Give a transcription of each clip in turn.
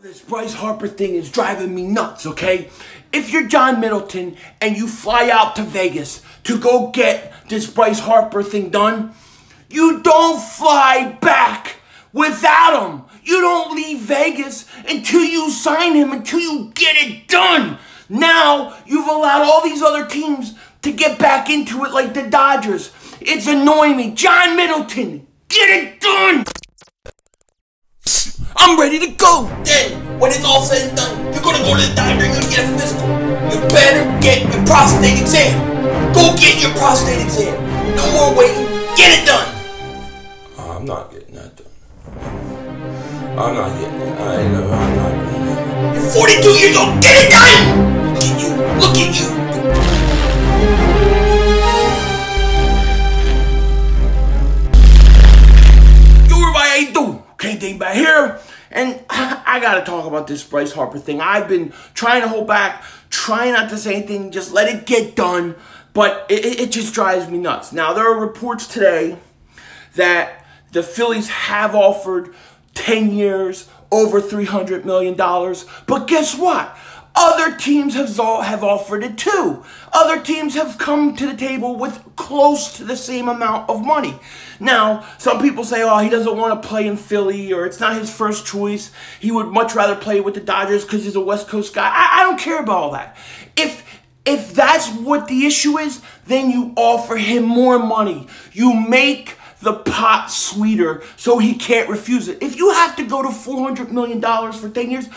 This Bryce Harper thing is driving me nuts, okay? If you're John Middleton and you fly out to Vegas to go get this Bryce Harper thing done, you don't fly back without him. You don't leave Vegas until you sign him, until you get it done. Now, you've allowed all these other teams to get back into it like the Dodgers. It's annoying me. John Middleton, get it done! I'm ready to go! Then, when it's all said and done, you're gonna go to the doctor and get a physical. You better get your prostate exam. Go get your prostate exam. No more waiting. Get it done! I'm not getting that done. I'm not getting it. I'm not getting it. You're 42 years old. Get it done! Look at you. Look at you. Okay, Dave back here, and I gotta talk about this Bryce Harper thing. I've been trying to hold back, trying not to say anything, just let it get done, but it just drives me nuts. Now, there are reports today that the Phillies have offered 10 years, over $300 million, but guess what? Other teams have offered it too. Other teams have come to the table with close to the same amount of money. Now, some people say, oh, he doesn't want to play in Philly, or it's not his first choice. He would much rather play with the Dodgers because he's a West Coast guy. I don't care about all that. If that's what the issue is, then you offer him more money. You make the pot sweeter so he can't refuse it. If you have to go to $400 million for 10 years,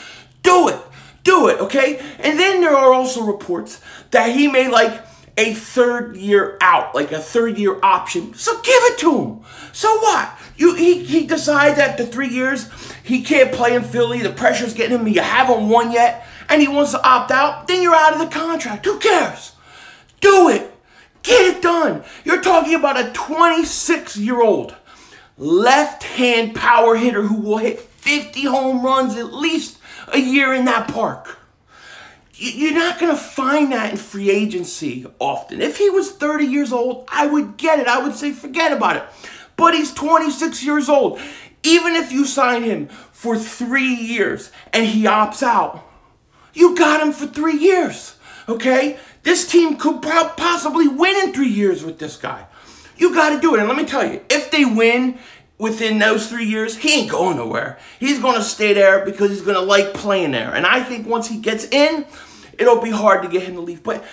do it. Do it, okay? And then there are also reports that he may like a third year out, like a third year option. So give it to him. So what? He decides after 3 years he can't play in Philly, the pressure's getting him, you haven't won yet, and he wants to opt out, then you're out of the contract. Who cares? Do it. Get it done. You're talking about a 26-year-old left-hand power hitter who will hit 50 home runs at least a year in that park. You're not going to find that in free agency often. If he was 30 years old, I would get it. I would say forget about it. But he's 26 years old. Even if you sign him for 3 years and he opts out, you got him for 3 years, okay? This team could possibly win in 3 years with this guy. You got to do it. And let me tell you, if they win within those 3 years, he ain't going nowhere. He's going to stay there because he's going to like playing there. And I think once he gets in, it'll be hard to get him to leave. But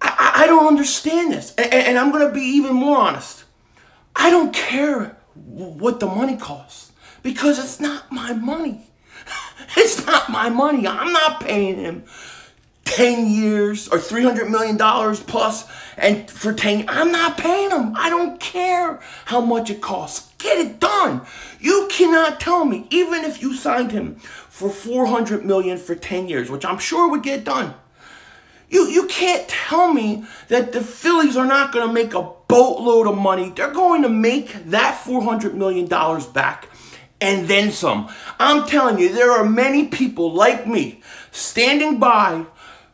I don't understand this. And I'm going to be even more honest. I don't care what the money costs because it's not my money. It's not my money. I'm not paying him 10 years or $300 million plus, and for 10 years, I'm not paying him. I don't care how much it costs. Get it done. You cannot tell me, even if you signed him for $400 million for 10 years, which I'm sure would get done, you can't tell me that the Phillies are not going to make a boatload of money. They're going to make that $400 million back and then some. I'm telling you, there are many people like me standing by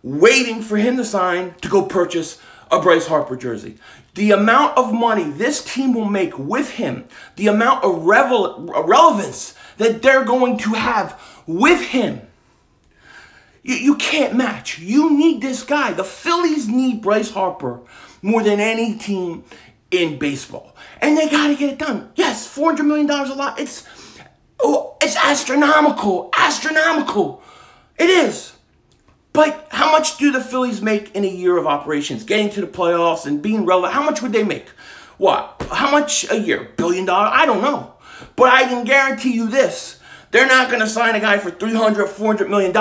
waiting for him to sign to go purchase a Bryce Harper jersey. The amount of money this team will make with him, the amount of relevance that they're going to have with him, you can't match. You need this guy. The Phillies need Bryce Harper more than any team in baseball. And they got to get it done. Yes, $400 million a lot. It's astronomical. Astronomical. It is. But how much do the Phillies make in a year of operations? Getting to the playoffs and being relevant, how much would they make? What? How much a year? $1 billion? I don't know. But I can guarantee you this. They're not going to sign a guy for $300, $400 million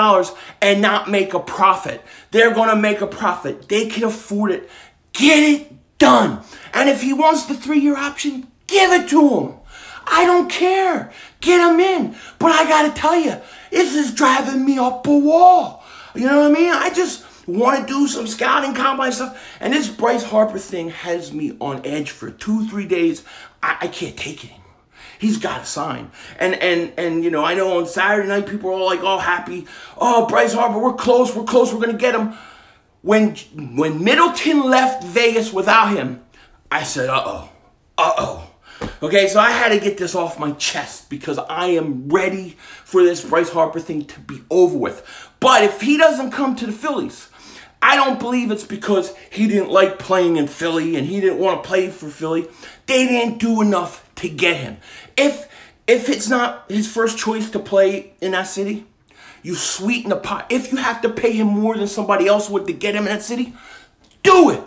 and not make a profit. They're going to make a profit. They can afford it. Get it done. And if he wants the 3-year option, give it to him. I don't care. Get him in. But I got to tell you, this is driving me up a wall. You know what I mean? I just want to do some scouting, combine stuff. And this Bryce Harper thing has me on edge for 2-3 days. I can't take it anymore. He's got to sign. And you know, I know on Saturday night, people are all like, all happy. Oh, Bryce Harper, we're close, we're going to get him. When Middleton left Vegas without him, I said, uh-oh. Okay, so I had to get this off my chest because I am ready for this Bryce Harper thing to be over with. But if he doesn't come to the Phillies, I don't believe it's because he didn't like playing in Philly and he didn't want to play for Philly. They didn't do enough to get him. If it's not his first choice to play in that city, you sweeten the pot. If you have to pay him more than somebody else would to get him in that city, do it.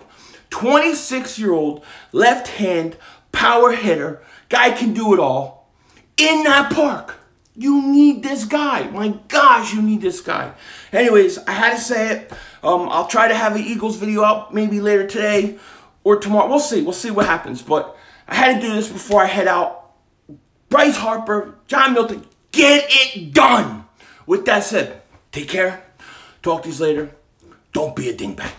26-year-old, left hand, power hitter, guy can do it all. In that park. You need this guy. My gosh, you need this guy. Anyways, I had to say it. I'll try to have an Eagles video out maybe later today or tomorrow. We'll see. We'll see what happens. But I had to do this before I head out. Bryce Harper, John Milton, get it done. With that said, take care. Talk to you later. Don't be a dingbat.